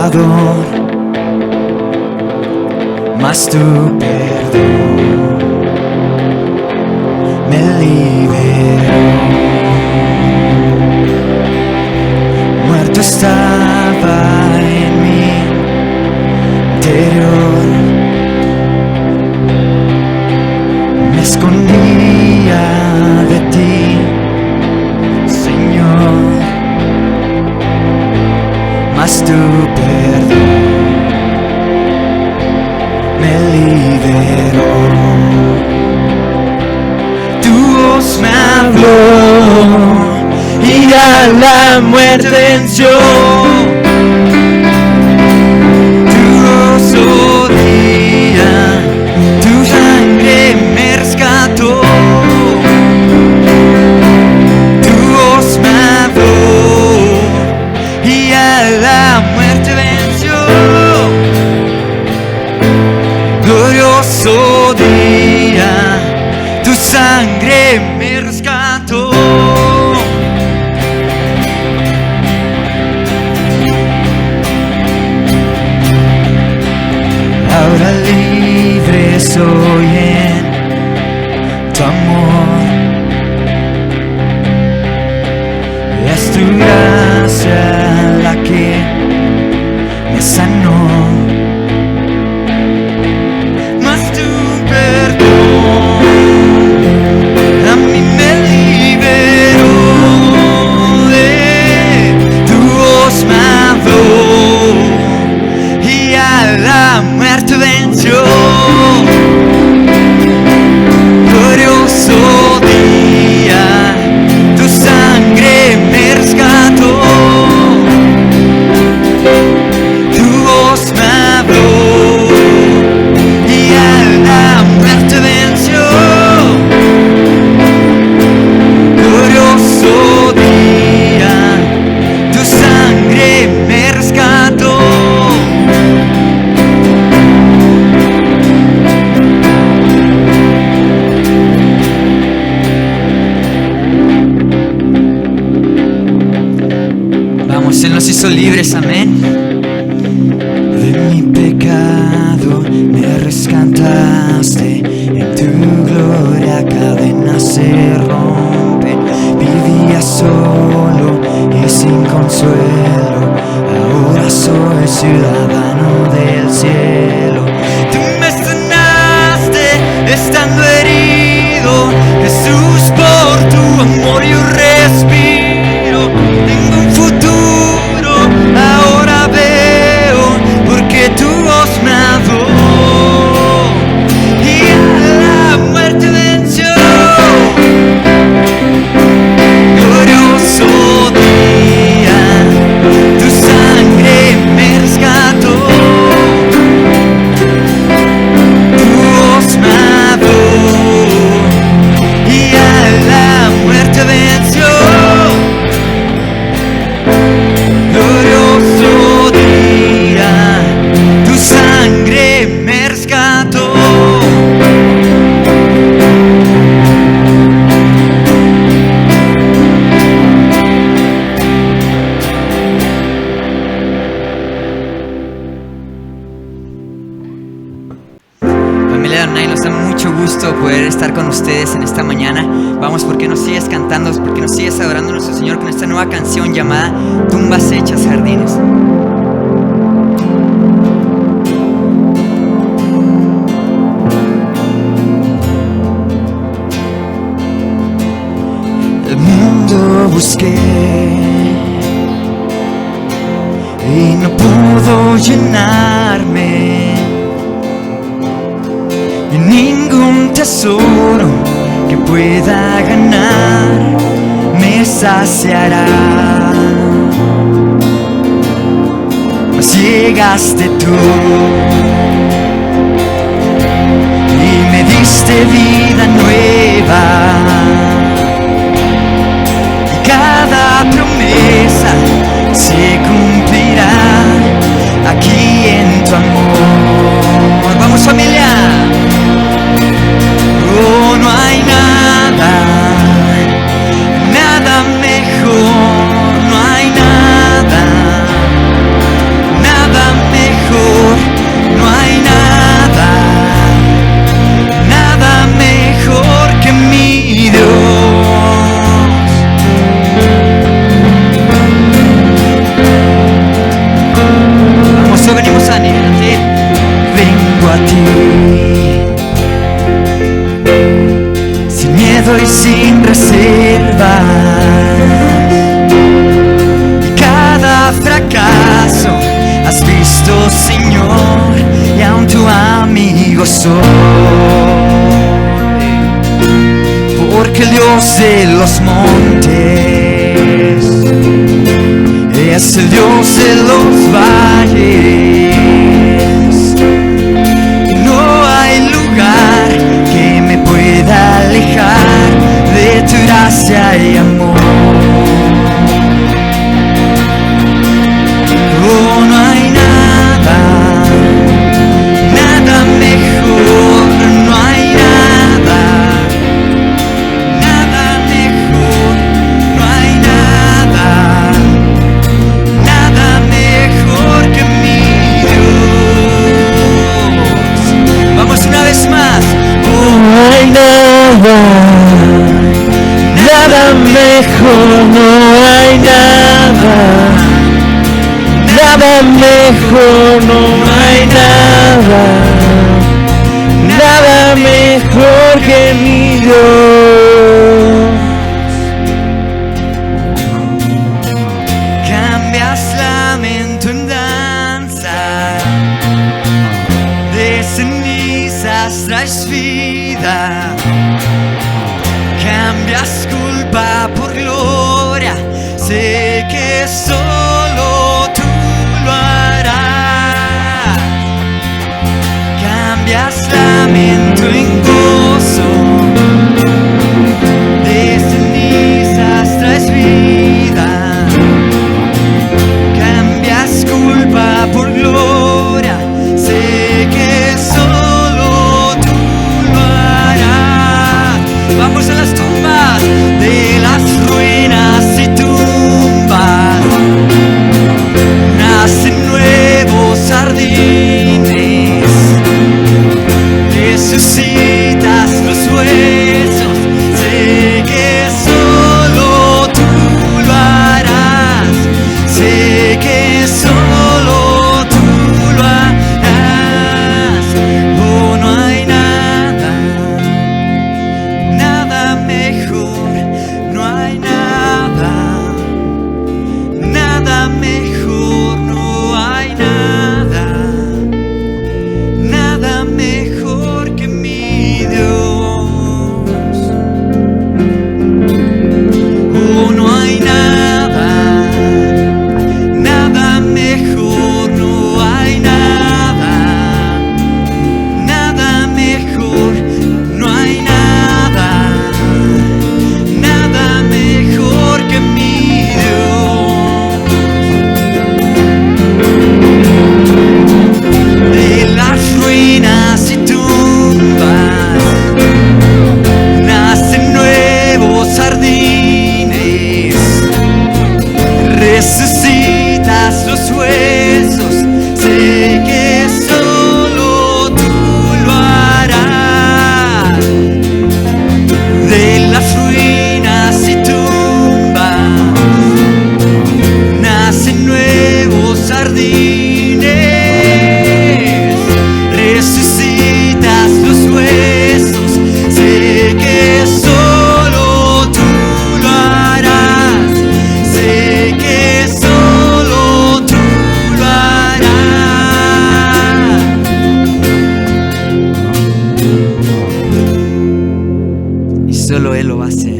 pecador, mas tu perdón me liberó. Muerto estaba en mi interior, me escondía de ti, Señor, mas tu perdón me liberó. Tu voz me habló y a la muerte venció. Tu voz oía, tu sangre me rescató. Tu voz me habló y a la muerte venció. Glorioso día, tu sangre me rescató. Ahora libre soy en tu amor, es tu gracia la que me sanó. Mas tu perdón a mí me liberó. Tu voz me habló y a la muerte venció. Glorioso día, tu sangre me rescató. Tu voz me habló y a la muerte venció. Glorioso día, tu sangre me rescató. Vamos, Él nos hizo libres, amén. De mi pecado me rescataste, en tu gloria cadenas se rompen. Vivía solo y sin consuelo, ahora soy ciudadano del cielo. Tú me sanaste estando herido, Jesús, por tu amor yo respiro. Tengo un futuro, ahora veo, porque tu voz me habló y a la muerte venció. Glorioso día, tu sangre me rescató. Tu voz me habló y a la muerte venció. Glorioso día, tu sangre me rescató. Familia Adonai, nos da mucho gusto poder estar con ustedes en esta mañana. Vamos, ¿por qué no sigues cantando? ¿Por qué no sigues adorando a nuestro Señor con esta nueva canción llamada Tumbas hechas jardines? El mundo busqué y no pudo llenarme, y ningún tesoro que pueda ganar me saciará. Mas llegaste tú y me diste vida nueva, y cada promesa se cumplirá aquí en tu amor. Vamos, familia. Oh, no hay nada, nada mejor, no hay nada, nada sin reservas. Cada fracaso has visto, Señor, y aún tu amigo soy. Porque el Dios de los montes es el Dios de los valles. No hay lugar que me pueda alejar de tu gracia y amor. Oh, no hay nada, nada mejor, no hay nada, nada mejor, no hay nada, nada mejor que mi Dios. Vamos una vez más. Oh, No hay nada, nada mejor, no hay nada, nada mejor, no hay nada, nada mejor que mi Dios. cambias lamento en danza, de cenizas traes vida, cambias culpa por gloria, sé que solo tú lo harás. Cambias lamento en gozo, de cenizas traes vida, cambias culpa por gloria, sé que solo tú lo harás. Vamos a las tumbas, de las ruinas y tumbas nacen nuevos jardines, resucitas los huesos, sé que solo tú lo harás, sé que solo tú lo harás. Oh, no hay nada, nada mejor, no hay nada, nada mejor, no hay nada, nada mejor que mi Dios. Oh, no hay nada, nada mejor, no hay nada, nada mejor, no hay nada, nada mejor que mi Dios. De las ruinas y tumbas nacen nuevos jardines, resucitas los huesos, sé que solo tú lo harás. De las ruinas y tumbas nacen nuevos jardines, resucitas los huesos, sé que solo tú lo harás, sé que solo tú lo harás. Y solo Él lo va a hacer.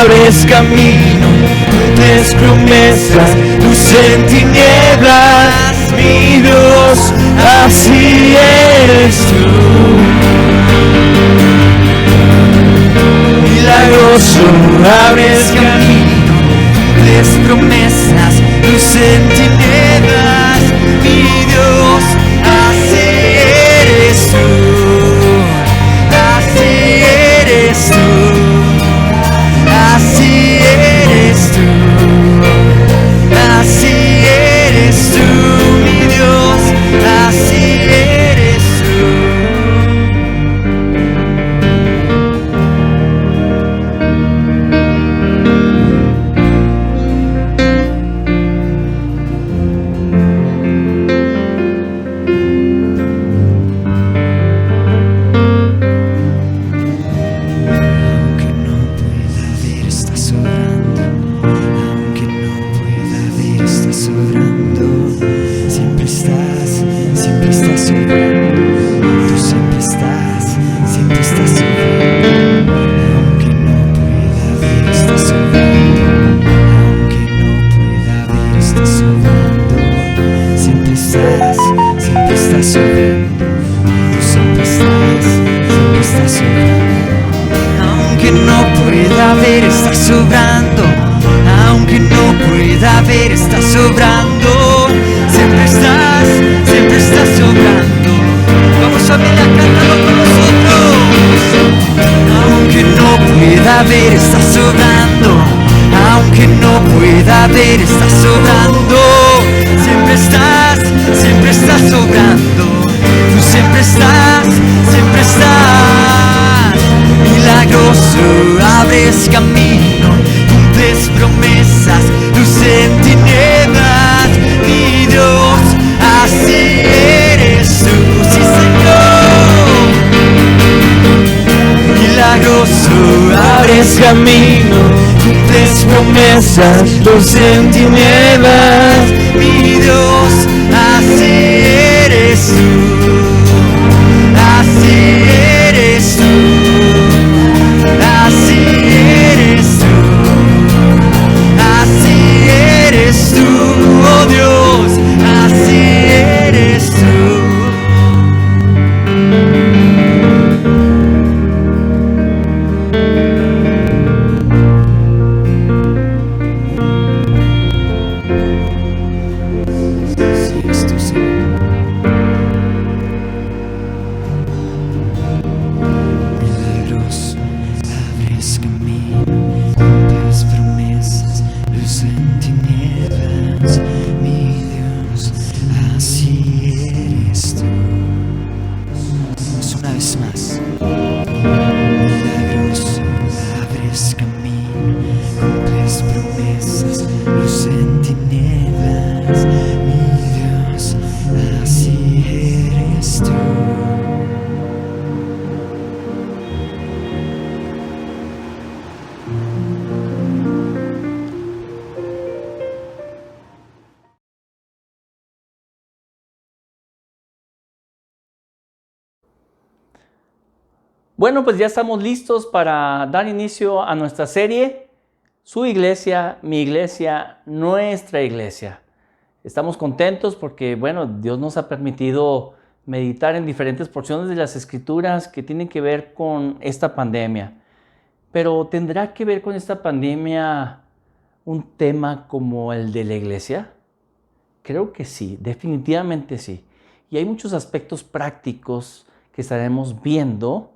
abres camino, cumples promesas, luz en tinieblas, mi Dios, así eres tú. Milagroso, abres camino, cumples promesas, luz en tinieblas, mi Dios, así eres tú. Así eres tú. Así eres tú, así eres tú, mi Dios, así eres sobrando, aunque no pueda ver, estás sobrando, siempre estás sobrando. Vamos a ver, cántalo con nosotros. Aunque no pueda ver, estás sobrando, aunque no pueda ver, estás sobrando, siempre estás sobrando, tú siempre estás, milagroso, abres camino, cumples promesas, luz en tinieblas, mi Dios, así eres tú, sí Señor. Milagroso, abres camino, cumples promesas, luz en tinieblas, mi Dios, así eres tú, así eres tú. Así eres tú, así eres tú, oh Dios, así eres tú. Así eres tú, Señor. Milagroso, abres camino, cumples promesas, luz en tinieblas, mi Dios, así eres tú. Vamos una vez más. Milagroso, abres camino, cumples promesas, luz en tinieblas, mi Dios, así eres tú. Bueno, pues ya estamos listos para dar inicio a nuestra serie, Su Iglesia, Mi Iglesia, Nuestra Iglesia. Estamos contentos porque, bueno, Dios nos ha permitido meditar en diferentes porciones de las Escrituras que tienen que ver con esta pandemia. Pero ¿tendrá que ver con esta pandemia un tema como el de la iglesia? Creo que sí, definitivamente sí. Y hay muchos aspectos prácticos que estaremos viendo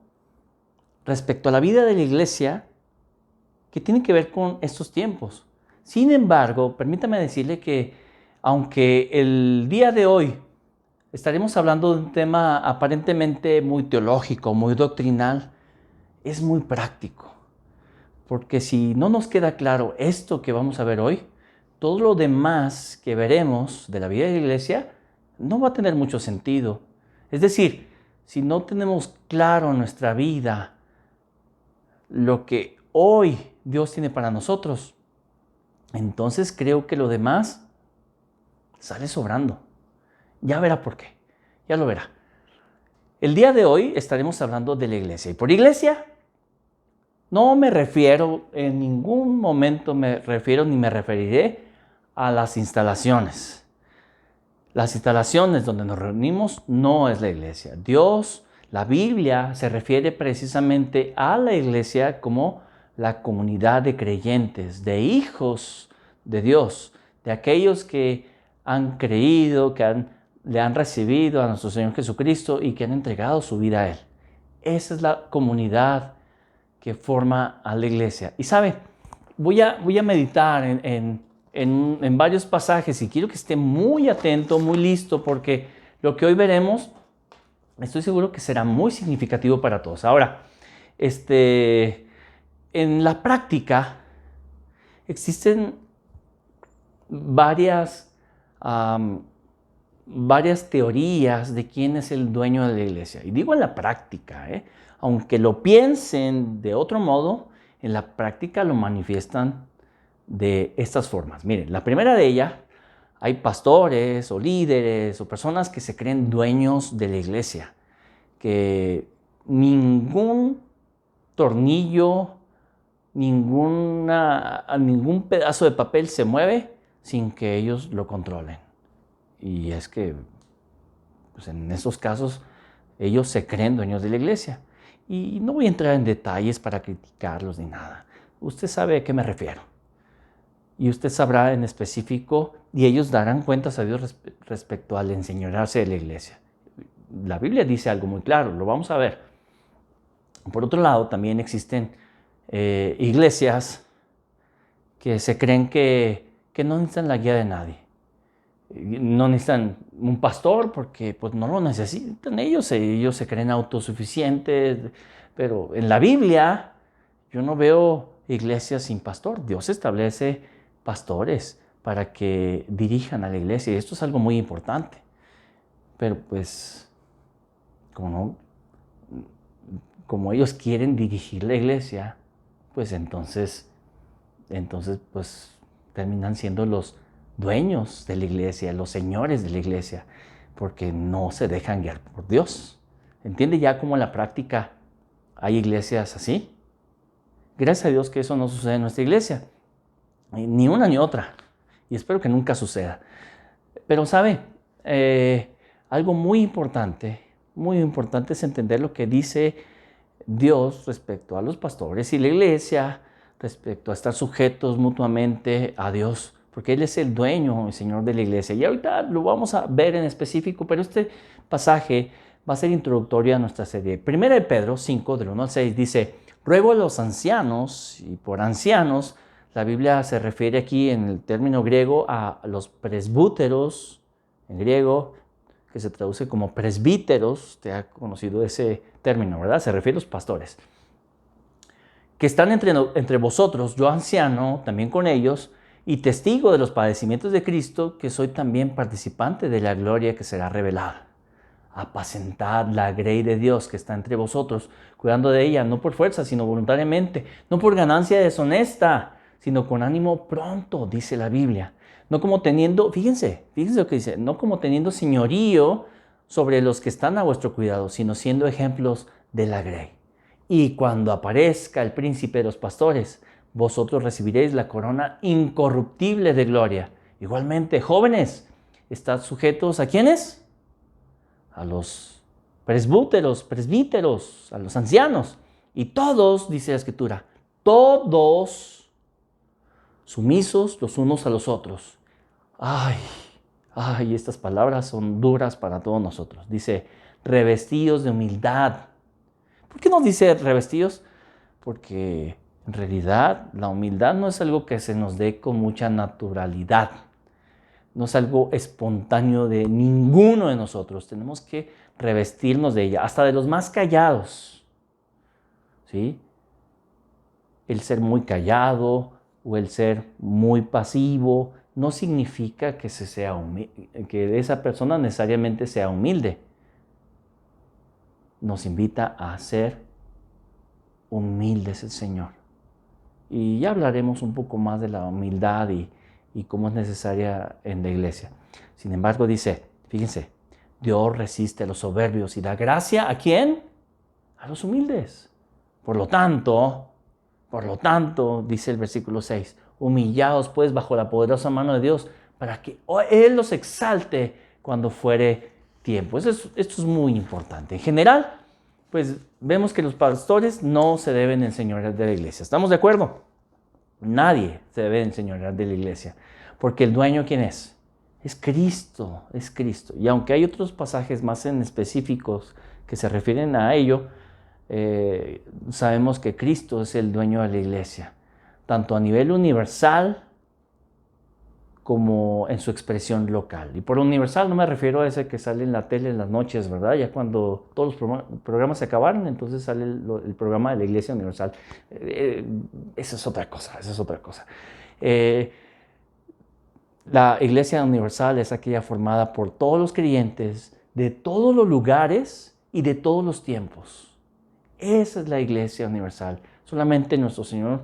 respecto a la vida de la iglesia que tienen que ver con estos tiempos. Sin embargo, permítame decirle que aunque el día de hoy estaremos hablando de un tema aparentemente muy teológico, muy doctrinal, es muy práctico. Porque si no nos queda claro esto que vamos a ver hoy, todo lo demás que veremos de la vida de la iglesia no va a tener mucho sentido. Es decir, si no tenemos claro en nuestra vida lo que hoy Dios tiene para nosotros, entonces creo que lo demás sale sobrando. Ya verá por qué, ya lo verá. El día de hoy estaremos hablando de la iglesia. Y por iglesia No me refiero, en ningún momento me refiero ni me referiré a las instalaciones. Las instalaciones donde nos reunimos no es la iglesia. Dios, la Biblia se refiere precisamente a la iglesia como la comunidad de creyentes, de hijos de Dios, de aquellos que han creído, le han recibido a nuestro Señor Jesucristo y que han entregado su vida a Él. Esa es la comunidad que forma a la iglesia. Y sabe, voy a meditar en varios pasajes y quiero que esté muy atento, muy listo, porque lo que hoy veremos, estoy seguro que será muy significativo para todos. Ahora, en la práctica existen varias teorías de quién es el dueño de la iglesia. Y digo en la práctica, aunque lo piensen de otro modo, en la práctica lo manifiestan de estas formas. Miren, la primera de ellas, hay pastores o líderes o personas que se creen dueños de la iglesia, que ningún tornillo, ningún pedazo de papel se mueve sin que ellos lo controlen. Y es que, pues en esos casos, ellos se creen dueños de la iglesia. Y no voy a entrar en detalles para criticarlos ni nada. Usted sabe a qué me refiero. Y usted sabrá en específico, y ellos darán cuentas a Dios respecto al enseñorearse de la iglesia. La Biblia dice algo muy claro, lo vamos a ver. Por otro lado, también existen iglesias que se creen que no necesitan la guía de nadie. No necesitan un pastor porque pues, no lo necesitan ellos se creen autosuficientes. Pero en la Biblia yo no veo iglesias sin pastor. Dios establece pastores para que dirijan a la iglesia y esto es algo muy importante. Pero pues como ellos quieren dirigir la iglesia, pues entonces pues terminan siendo los dueños de la iglesia, los señores de la iglesia, porque no se dejan guiar por Dios. ¿Entiende ya cómo en la práctica hay iglesias así? Gracias a Dios que eso no sucede en nuestra iglesia, ni una ni otra, y espero que nunca suceda. Pero sabe, algo muy importante es entender lo que dice Dios respecto a los pastores y la iglesia, respecto a estar sujetos mutuamente a Dios, porque Él es el dueño, el Señor de la iglesia. Y ahorita lo vamos a ver en específico, pero este pasaje va a ser introductorio a nuestra serie. Primera de Pedro 5, del 1 al 6, dice: ruego a los ancianos, y por ancianos, la Biblia se refiere aquí en el término griego a los presbúteros, en griego, que se traduce como presbíteros. Usted ha conocido ese término, ¿verdad? Se refiere a los pastores. Que están entre vosotros, yo anciano, también con ellos, y testigo de los padecimientos de Cristo, que soy también participante de la gloria que será revelada. Apacentad la grey de Dios que está entre vosotros, cuidando de ella, no por fuerza, sino voluntariamente, no por ganancia deshonesta, sino con ánimo pronto, dice la Biblia. No como teniendo, fíjense lo que dice, no como teniendo señorío sobre los que están a vuestro cuidado, sino siendo ejemplos de la grey. Y cuando aparezca el príncipe de los pastores, vosotros recibiréis la corona incorruptible de gloria. Igualmente, jóvenes, estad sujetos ¿a quiénes? A los presbíteros, a los ancianos. Y todos, dice la Escritura, todos sumisos los unos a los otros. Ay, estas palabras son duras para todos nosotros. Dice, revestidos de humildad. ¿Por qué no dice revestidos? Porque en realidad la humildad no es algo que se nos dé con mucha naturalidad. No es algo espontáneo de ninguno de nosotros. Tenemos que revestirnos de ella, hasta de los más callados. ¿Sí? El ser muy callado o el ser muy pasivo no significa que que esa persona necesariamente sea humilde. Nos invita a ser humildes el Señor. Y ya hablaremos un poco más de la humildad y cómo es necesaria en la iglesia. Sin embargo, dice, fíjense, Dios resiste a los soberbios y da gracia ¿a quién? A los humildes. Por lo tanto, Por lo tanto, dice el versículo 6, humillaos pues bajo la poderosa mano de Dios para que Él los exalte cuando fuere tiempo. Esto es muy importante. En general, pues vemos que los pastores no se deben enseñorear de la iglesia. ¿Estamos de acuerdo? Nadie se debe enseñorear de la iglesia. Porque el dueño, ¿quién es? Es Cristo, es Cristo. Y aunque hay otros pasajes más en específicos que se refieren a ello, sabemos que Cristo es el dueño de la iglesia, tanto a nivel universal como en su expresión local. Y por universal no me refiero a ese que sale en la tele en las noches, ¿verdad? Ya cuando todos los programas se acabaron, entonces sale el programa de la Iglesia Universal. Esa es otra cosa, esa es otra cosa. La Iglesia Universal es aquella formada por todos los creyentes de todos los lugares y de todos los tiempos. Esa es la Iglesia Universal. Solamente nuestro Señor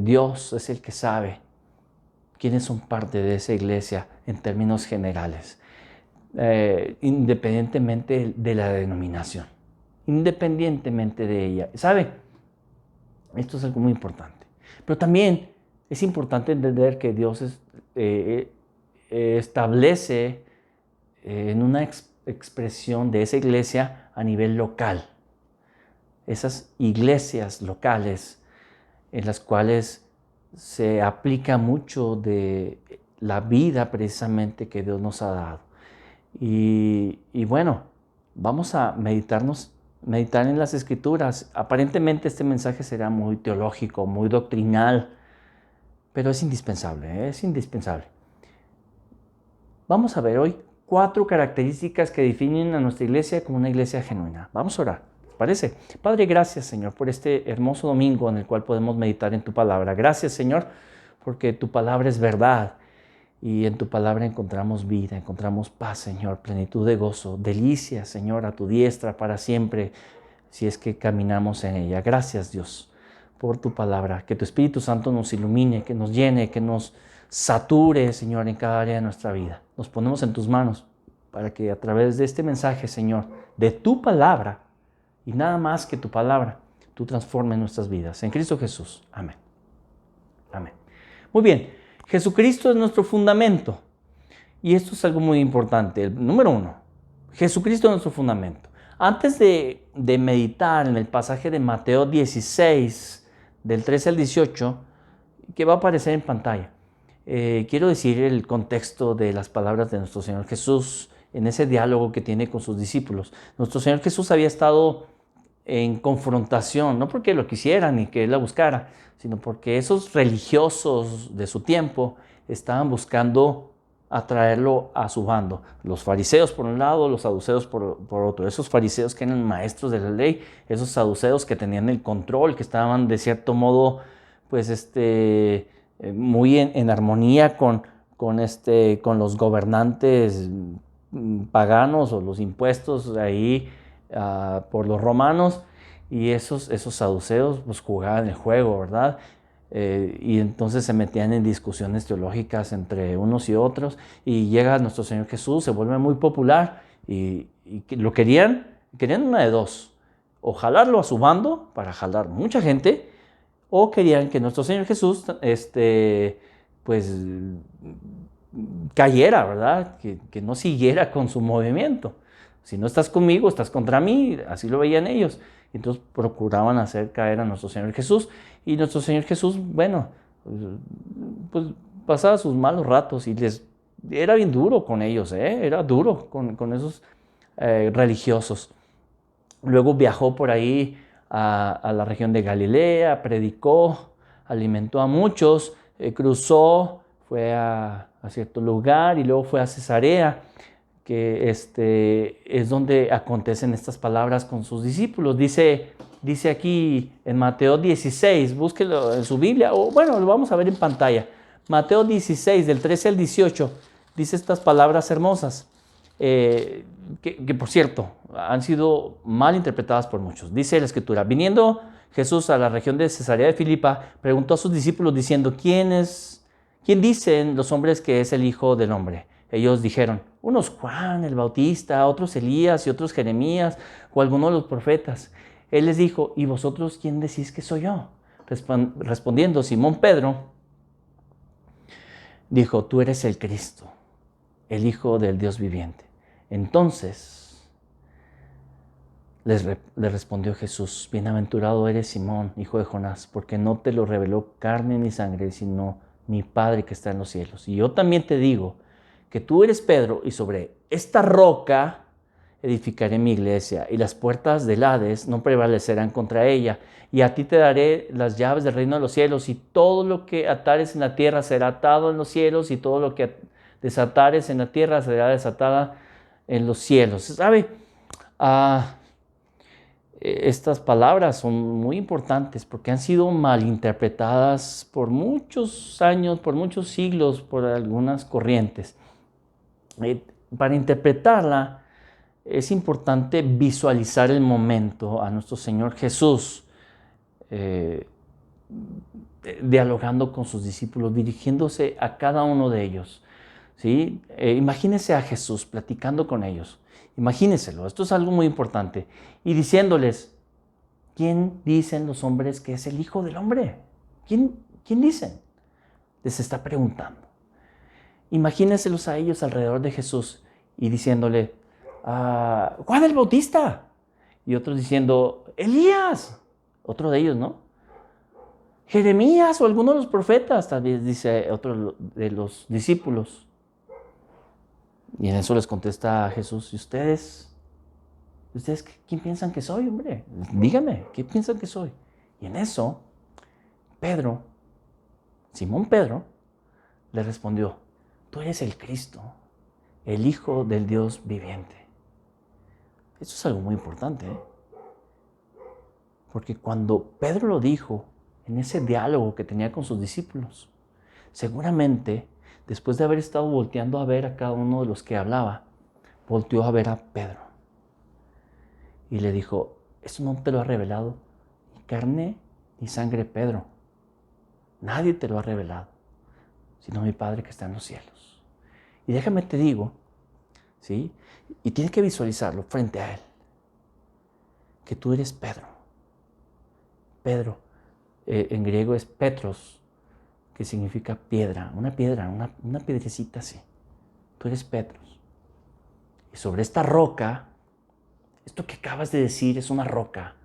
Dios es el que sabe quiénes son parte de esa iglesia en términos generales, independientemente de la denominación, independientemente de ella. ¿Sabe? Esto es algo muy importante. Pero también es importante entender que Dios establece en una expresión de esa iglesia a nivel local. Esas iglesias locales en las cuales se aplica mucho de la vida precisamente que Dios nos ha dado. Y bueno, vamos a meditar en las Escrituras. Aparentemente este mensaje será muy teológico, muy doctrinal, pero es indispensable, es indispensable. Vamos a ver hoy 4 características que definen a nuestra iglesia como una iglesia genuina. Vamos a orar. ¿Parece? Padre, gracias, Señor, por este hermoso domingo en el cual podemos meditar en tu palabra. Gracias, Señor, porque tu palabra es verdad y en tu palabra encontramos vida, encontramos paz, Señor, plenitud de gozo, delicia, Señor, a tu diestra para siempre, si es que caminamos en ella. Gracias, Dios, por tu palabra. Que tu Espíritu Santo nos ilumine, que nos llene, que nos sature, Señor, en cada área de nuestra vida. Nos ponemos en tus manos para que a través de este mensaje, Señor, de tu palabra, y nada más que tu palabra, tú transformes nuestras vidas. En Cristo Jesús. Amén. Amén. Muy bien. Jesucristo es nuestro fundamento. Y esto es algo muy importante. El número 1. Jesucristo es nuestro fundamento. Antes de meditar en el pasaje de Mateo 16, del 13 al 18, que va a aparecer en pantalla, quiero decir el contexto de las palabras de nuestro Señor Jesús en ese diálogo que tiene con sus discípulos. Nuestro Señor Jesús había estado en confrontación, no porque lo quisiera ni que Él la buscara, sino porque esos religiosos de su tiempo estaban buscando atraerlo a su bando. Los fariseos por un lado, los saduceos por otro. Esos fariseos que eran maestros de la ley, esos saduceos que tenían el control, que estaban de cierto modo pues muy en armonía con los gobernantes paganos o los impuestos ahí por los romanos, y esos saduceos pues jugaban el juego, ¿verdad? Y entonces se metían en discusiones teológicas entre unos y otros, y llega nuestro Señor Jesús, se vuelve muy popular y lo querían una de dos: o jalarlo a su bando para jalar mucha gente, o querían que nuestro Señor Jesús pues cayera, ¿verdad? Que no siguiera con su movimiento. Si no estás conmigo, estás contra mí. Así lo veían ellos. Entonces procuraban hacer caer a nuestro Señor Jesús. Y nuestro Señor Jesús, bueno, pues pasaba sus malos ratos y era bien duro con ellos, era duro con esos religiosos. Luego viajó por ahí a la región de Galilea, predicó, alimentó a muchos, cruzó, fue a cierto lugar y luego fue a Cesarea, que es donde acontecen estas palabras con sus discípulos. Dice aquí en Mateo 16, búsquelo en su Biblia, o bueno, lo vamos a ver en pantalla. Mateo 16, del 13 al 18, dice estas palabras hermosas, que por cierto, han sido mal interpretadas por muchos. Dice la Escritura: viniendo Jesús a la región de Cesarea de Filipa, preguntó a sus discípulos diciendo: ¿Quién dicen los hombres que es el Hijo del Hombre? Ellos dijeron: unos Juan el Bautista, otros Elías y otros Jeremías o alguno de los profetas. Él les dijo: ¿y vosotros quién decís que soy yo? Respondiendo Simón Pedro, dijo: tú eres el Cristo, el Hijo del Dios viviente. Entonces le respondió Jesús: bienaventurado eres Simón, hijo de Jonás, porque no te lo reveló carne ni sangre, sino mi Padre que está en los cielos. Y yo también te digo que tú eres Pedro, y sobre esta roca edificaré mi iglesia, y las puertas del Hades no prevalecerán contra ella. Y a ti te daré las llaves del reino de los cielos, y todo lo que atares en la tierra será atado en los cielos, y todo lo que desatares en la tierra será desatada en los cielos. ¿Sabe? Estas palabras son muy importantes porque han sido malinterpretadas por muchos años, por muchos siglos, por algunas corrientes. Para interpretarla es importante visualizar el momento a nuestro Señor Jesús dialogando con sus discípulos, dirigiéndose a cada uno de ellos. ¿Sí? Imagínense a Jesús platicando con ellos. Imagínenselo, esto es algo muy importante. Y diciéndoles: ¿quién dicen los hombres que es el Hijo del Hombre? ¿Quién dicen? Les está preguntando. Imagínenselos a ellos alrededor de Jesús y diciéndole: Juan el Bautista. Y otros diciendo: Elías. Otro de ellos, ¿no? Jeremías o alguno de los profetas, tal vez dice otro de los discípulos. Y en eso les contesta Jesús: ¿y ustedes quién piensan que soy, hombre? Díganme, ¿qué piensan que soy? Y en eso, Simón Pedro, le respondió: tú eres el Cristo, el Hijo del Dios viviente. Eso es algo muy importante, ¿eh? Porque cuando Pedro lo dijo en ese diálogo que tenía con sus discípulos, seguramente, después de haber estado volteando a ver a cada uno de los que hablaba, volteó a ver a Pedro y le dijo: eso no te lo ha revelado ni carne ni sangre, Pedro. Nadie te lo ha revelado, sino mi Padre que está en los cielos. Y déjame te digo, ¿sí? Y tienes que visualizarlo frente a Él, que tú eres Pedro. Pedro, en griego es Petros, que significa piedra, una piedrecita así. Tú eres Petros. Y sobre esta roca, esto que acabas de decir es una roca,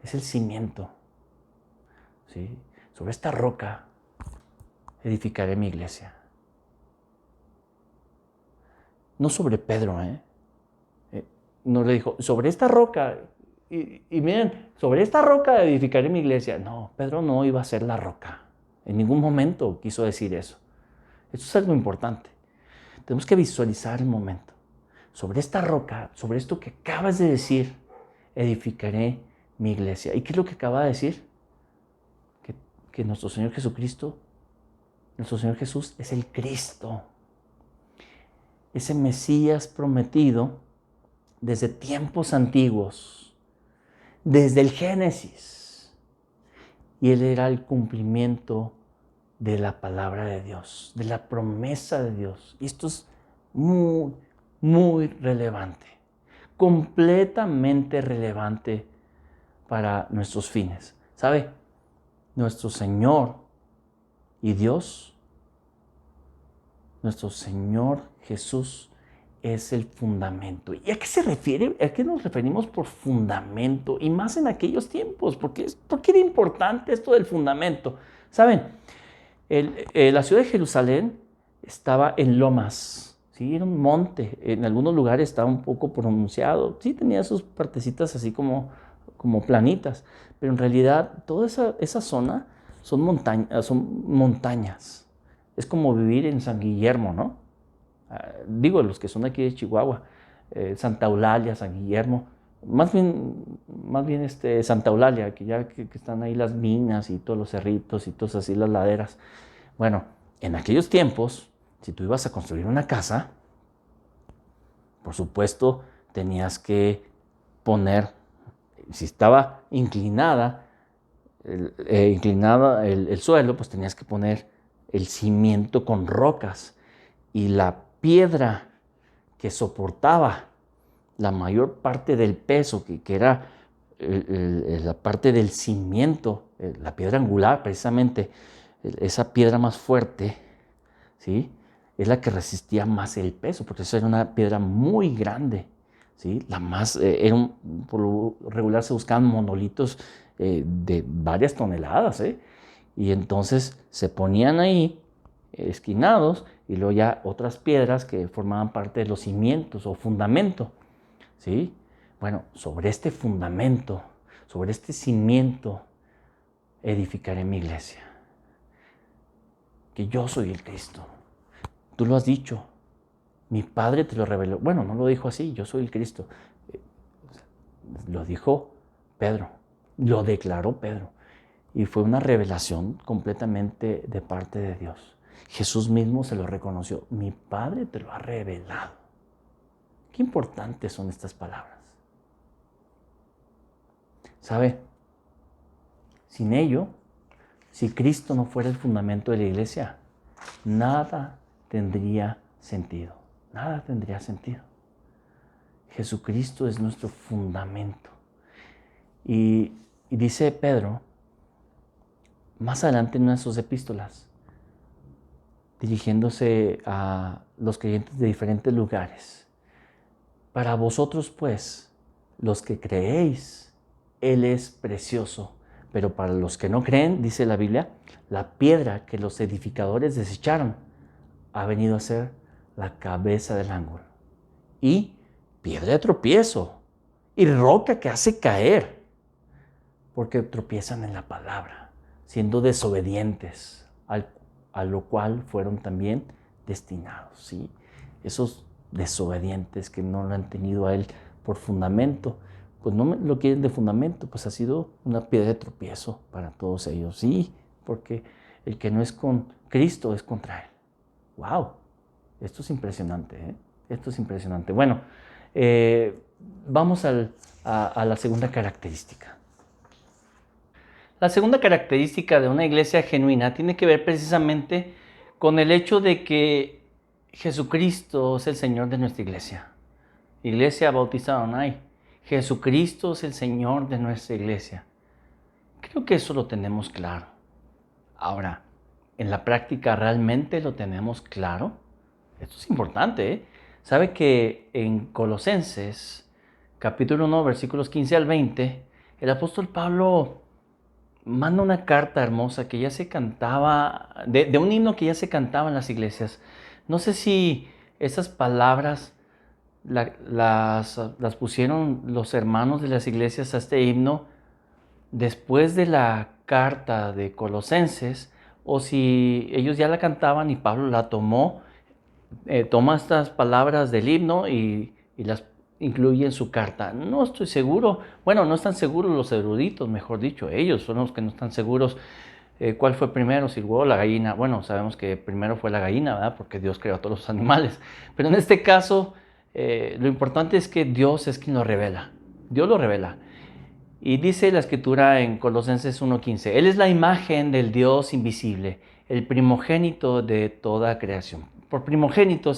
es el cimiento. ¿Sí? Sobre esta roca edificaré mi iglesia. No sobre Pedro, no le dijo: sobre esta roca, y miren, sobre esta roca edificaré mi iglesia. No, Pedro no iba a ser la roca. En ningún momento quiso decir eso. Esto es algo importante. Tenemos que visualizar el momento. Sobre esta roca, sobre esto que acabas de decir, edificaré mi iglesia. ¿Y qué es lo que acaba de decir? Que nuestro Señor Jesucristo, nuestro Señor Jesús es el Cristo. Ese Mesías prometido desde tiempos antiguos, desde el Génesis. Y Él era el cumplimiento de la palabra de Dios, de la promesa de Dios. Y esto es muy, muy relevante, completamente relevante para nuestros fines. ¿Sabe? Nuestro Señor y Dios, nuestro Señor Jesús, es el fundamento. ¿Y a qué se refiere? ¿A qué nos referimos por fundamento? Y más en aquellos tiempos. ¿Por qué era importante esto del fundamento? ¿Saben? La ciudad de Jerusalén estaba en lomas, ¿sí? Era un monte. En algunos lugares estaba un poco pronunciado. Sí, tenía sus partecitas así como planitas. Pero en realidad toda esa zona son montañas. Es como vivir en San Guillermo, ¿no? Digo, los que son aquí de Chihuahua, Santa Eulalia, San Guillermo, más bien Santa Eulalia, que están ahí las minas y todos los cerritos y todas así las laderas. Bueno, en aquellos tiempos, si tú ibas a construir una casa, por supuesto, tenías que poner, si estaba inclinada el suelo, pues tenías que poner el cimiento con rocas, y la piedra que soportaba la mayor parte del peso, que era la parte del cimiento, la piedra angular precisamente, esa piedra más fuerte, ¿sí? Es la que resistía más el peso, porque esa era una piedra muy grande, ¿sí? Por lo regular se buscaban monolitos de varias toneladas, ¿eh? Y entonces se ponían ahí esquinados y luego ya otras piedras que formaban parte de los cimientos o fundamento, ¿sí? Bueno, sobre este fundamento, sobre este cimiento, edificaré mi iglesia. Que yo soy el Cristo. Tú lo has dicho. Mi Padre te lo reveló. Bueno, no lo dijo así, yo soy el Cristo. Lo dijo Pedro. Lo declaró Pedro. Y fue una revelación completamente de parte de Dios. Jesús mismo se lo reconoció. Mi Padre te lo ha revelado. Qué importantes son estas palabras. ¿Sabe? Sin ello, si Cristo no fuera el fundamento de la iglesia, nada tendría sentido. Nada tendría sentido. Jesucristo es nuestro fundamento. Y dice Pedro, más adelante en una de sus epístolas, dirigiéndose a los creyentes de diferentes lugares, para vosotros pues, los que creéis, Él es precioso. Pero para los que no creen, dice la Biblia, la piedra que los edificadores desecharon ha venido a ser la cabeza del ángulo. Y piedra de tropiezo y roca que hace caer, porque tropiezan en la palabra, siendo desobedientes, a lo cual fueron también destinados. ¿Sí? Esos desobedientes que no lo han tenido a Él por fundamento, pues no lo quieren de fundamento, pues ha sido una piedra de tropiezo para todos ellos. Sí, porque el que no es con Cristo es contra Él. ¡Wow! Esto es impresionante, ¿eh? Esto es impresionante. Bueno, vamos a la segunda característica. La segunda característica de una iglesia genuina tiene que ver precisamente con el hecho de que Jesucristo es el Señor de nuestra iglesia. Iglesia Bautista Adonai. Jesucristo es el Señor de nuestra iglesia. Creo que eso lo tenemos claro. Ahora, ¿en la práctica realmente lo tenemos claro? Esto es importante, ¿eh? ¿Sabe que en Colosenses, capítulo 1, versículos 15 al 20, el apóstol Pablo manda una carta hermosa que ya se cantaba, de un himno que ya se cantaba en las iglesias? No sé si esas palabras las pusieron los hermanos de las iglesias a este himno después de la carta de Colosenses, o si ellos ya la cantaban y Pablo la toma estas palabras del himno y las incluye en su carta. No estoy seguro. Bueno, no están seguros los eruditos, mejor dicho. Ellos son los que no están seguros cuál fue primero, si el huevo o la gallina. Bueno, sabemos que primero fue la gallina, ¿verdad? Porque Dios creó a todos los animales. Pero en este caso, lo importante es que Dios es quien lo revela. Dios lo revela. Y dice la escritura en Colosenses 1:15, Él es la imagen del Dios invisible, el primogénito de toda creación. Por primogénito,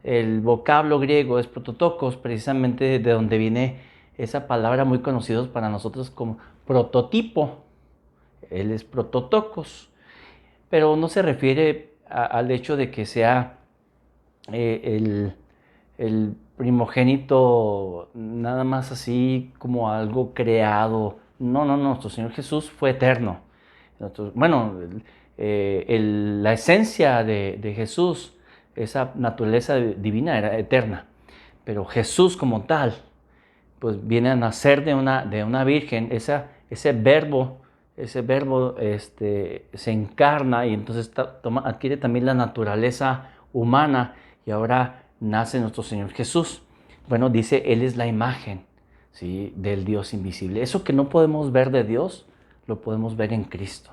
el vocablo griego es prototokos, precisamente de donde viene esa palabra muy conocida para nosotros como prototipo. Él es prototokos, pero no se refiere al hecho de que sea el primogénito nada más así como algo creado. No, nuestro Señor Jesús fue eterno. La esencia de Jesús, esa naturaleza divina era eterna, pero Jesús como tal, pues viene a nacer de una virgen. Ese verbo se encarna y entonces adquiere también la naturaleza humana y ahora nace nuestro Señor Jesús. Bueno, dice, Él es la imagen, ¿sí?, del Dios invisible. Eso que no podemos ver de Dios, lo podemos ver en Cristo.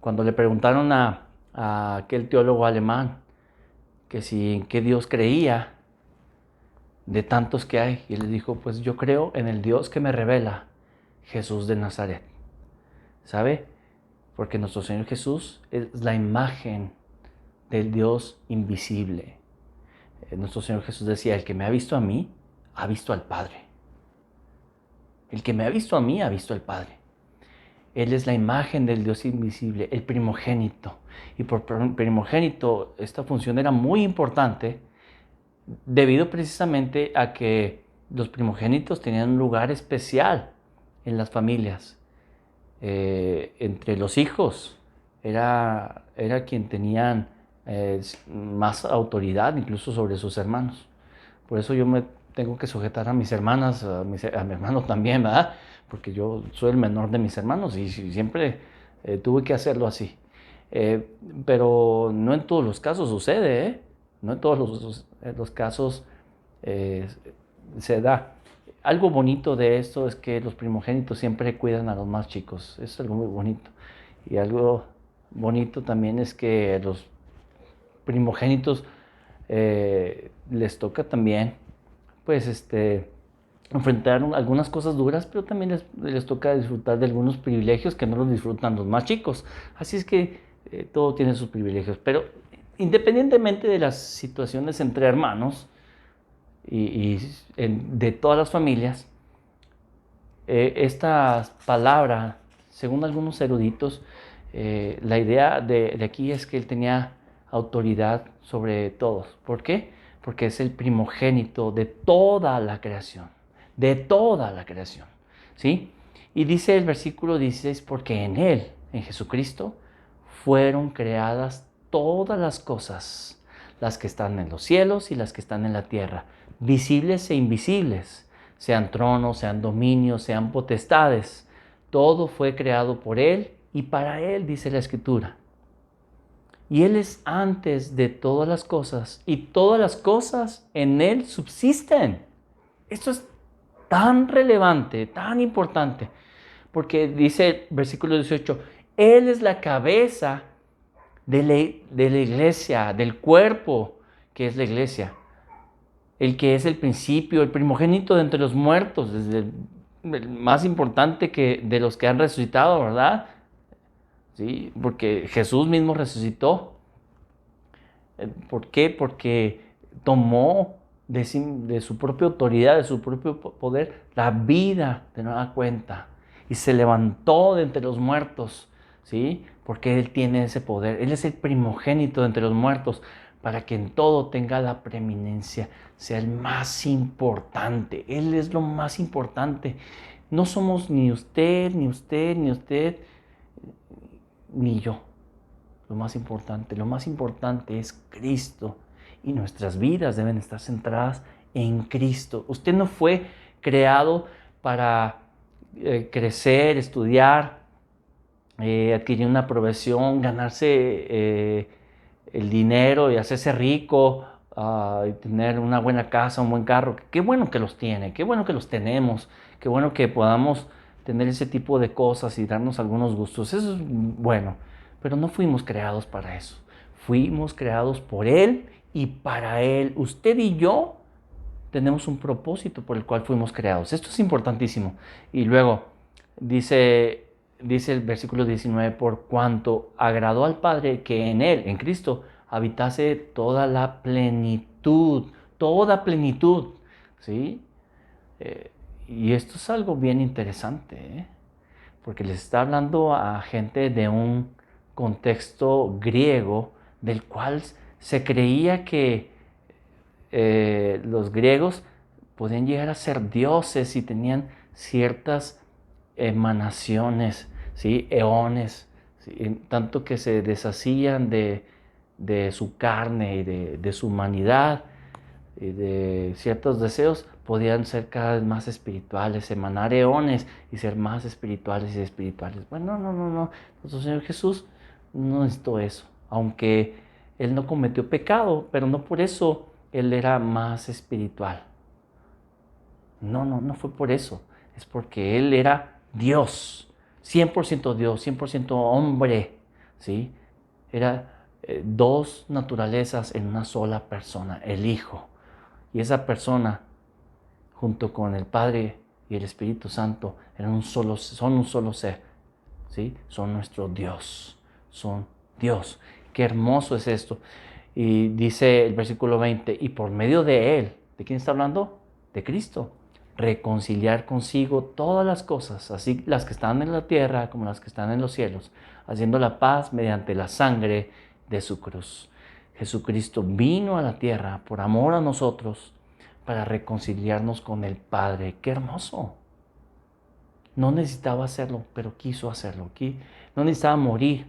Cuando le preguntaron a aquel teólogo alemán que si en qué Dios creía, de tantos que hay, y él le dijo, pues yo creo en el Dios que me revela, Jesús de Nazaret. ¿Sabe? Porque nuestro Señor Jesús es la imagen del Dios invisible. Nuestro Señor Jesús decía, el que me ha visto a mí, ha visto al Padre. El que me ha visto a mí, ha visto al Padre. Él es la imagen del Dios invisible, el primogénito. Y por primogénito, esta función era muy importante debido precisamente a que los primogénitos tenían un lugar especial en las familias. Entre los hijos era quien tenían más autoridad incluso sobre sus hermanos. Por eso yo me tengo que sujetar a mis hermanas, a mi hermano también, ¿verdad? Porque yo soy el menor de mis hermanos y siempre tuve que hacerlo así. Pero no en todos los casos sucede, ¿eh? No en todos los casos se da. Algo bonito de esto es que los primogénitos siempre cuidan a los más chicos. Eso es algo muy bonito. Y algo bonito también es que los primogénitos les toca también, pues, enfrentar algunas cosas duras, pero también les toca disfrutar de algunos privilegios que no los disfrutan los más chicos. Así es que todo tiene sus privilegios. Pero independientemente de las situaciones entre hermanos, de todas las familias, esta palabra, según algunos eruditos, la idea de aquí es que él tenía autoridad sobre todos. ¿Por qué? Porque es el primogénito de toda la creación, ¿sí? Y dice el versículo 16, porque en él, en Jesucristo, fueron creadas todas las cosas, las que están en los cielos y las que están en la tierra, visibles e invisibles, sean tronos, sean dominios, sean potestades. Todo fue creado por Él y para Él, dice la Escritura. Y Él es antes de todas las cosas y todas las cosas en Él subsisten. Esto es tan relevante, tan importante, porque dice el versículo 18, Él es la cabeza de la iglesia, del cuerpo que es la iglesia. El que es el principio, el primogénito de entre los muertos, desde el más importante de los que han resucitado, ¿verdad? Sí, porque Jesús mismo resucitó. ¿Por qué? Porque tomó de su propia autoridad, de su propio poder, la vida de nueva cuenta y se levantó de entre los muertos, ¿sí? Porque Él tiene ese poder. Él es el primogénito de entre los muertos, para que en todo tenga la preeminencia, sea el más importante. Él es lo más importante. No somos ni usted, ni usted, ni usted, ni yo. Lo más importante es Cristo. Y nuestras vidas deben estar centradas en Cristo. Usted no fue creado para crecer, estudiar, adquirir una profesión, ganarse el dinero y hacerse rico, y tener una buena casa, un buen carro. Qué bueno que los tiene, qué bueno que los tenemos, qué bueno que podamos tener ese tipo de cosas y darnos algunos gustos. Eso es bueno, pero no fuimos creados para eso. Fuimos creados por Él y para Él. Usted y yo tenemos un propósito por el cual fuimos creados. Esto es importantísimo. Y luego dice el versículo 19, por cuanto agradó al Padre que en Él, en Cristo, habitase toda la plenitud, ¿sí? Y esto es algo bien interesante, porque les está hablando a gente de un contexto griego, del cual se creía que los griegos podían llegar a ser dioses y tenían ciertas emanaciones, ¿sí? Eones, ¿sí? Tanto que se deshacían de su carne y de su humanidad y de ciertos deseos, podían ser cada vez más espirituales, emanar eones y ser más espirituales y espirituales. Bueno, no. Nuestro Señor Jesús no necesitó eso, aunque Él no cometió pecado, pero no por eso Él era más espiritual. No fue por eso. Es porque Él era Dios, 100% Dios, 100% hombre, ¿sí? Era dos naturalezas en una sola persona, el Hijo. Y esa persona, junto con el Padre y el Espíritu Santo, son un solo ser, ¿sí? Son nuestro Dios, son Dios. Qué hermoso es esto. Y dice el versículo 20, y por medio de Él, ¿de quién está hablando? De Cristo. reconciliar consigo todas las cosas, así las que están en la tierra como las que están en los cielos, haciendo la paz mediante la sangre de su cruz. Jesucristo vino a la tierra por amor a nosotros para reconciliarnos con el Padre. ¡Qué hermoso! No necesitaba hacerlo, pero quiso hacerlo. No necesitaba morir,